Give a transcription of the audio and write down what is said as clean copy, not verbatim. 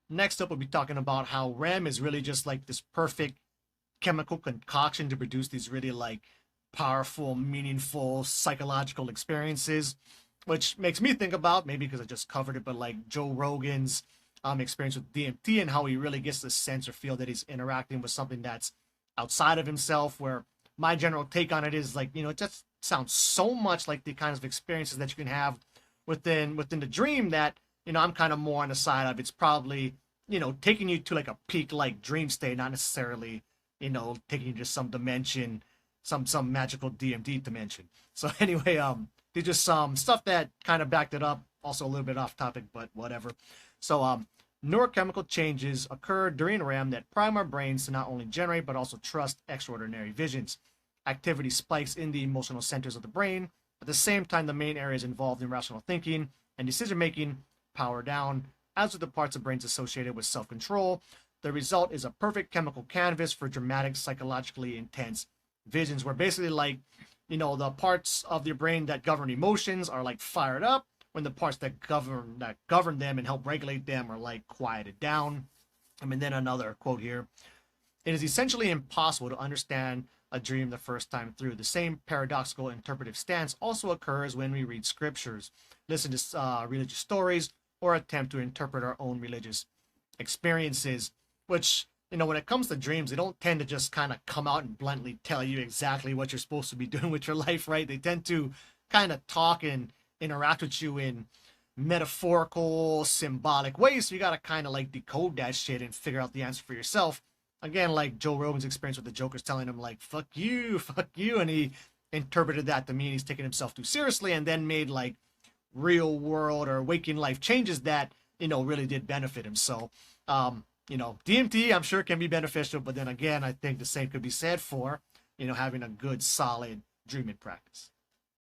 Next up, we'll be talking about how REM is really just like this perfect chemical concoction to produce these really like powerful, meaningful psychological experiences, which makes me think about, maybe because I just covered it, but like Joe Rogan's experience with DMT and how he really gets the sense or feel that he's interacting with something that's outside of himself. Where my general take on it is like, it just sounds so much like the kinds of experiences that you can have within the dream that, I'm kind of more on the side of it's probably, taking you to like a peak like dream state, not necessarily, taking you to some dimension, some magical DMD dimension. So anyway, there's just some stuff that kind of backed it up. Also a little bit off topic, but whatever. So neurochemical changes occur during REM that prime our brains to not only generate but also trust extraordinary visions. Activity spikes in the emotional centers of the brain. At the same time, the main areas involved in rational thinking and decision making power down, as with the parts of brains associated with self control. The result is a perfect chemical canvas for dramatic, psychologically intense visions, where basically, like, the parts of your brain that govern emotions are like fired up, when the parts that govern them and help regulate them are like quieted down. I mean, then another quote here: it is essentially impossible to understand a dream the first time through. The same paradoxical interpretive stance also occurs when we read scriptures, listen to religious stories, or attempt to interpret our own religious experiences. Which, when it comes to dreams, they don't tend to just kind of come out and bluntly tell you exactly what you're supposed to be doing with your life, right? They tend to kind of talk and interact with you in metaphorical, symbolic ways. So you got to kind of like decode that shit and figure out the answer for yourself. Again, like Joe Rogan's experience with the Joker's telling him like fuck you, fuck you, and he interpreted that to mean he's taking himself too seriously, and then made like real world or waking life changes that, really did benefit him. So DMT, I'm sure, can be beneficial, but then again, I think the same could be said for, having a good solid dreaming practice.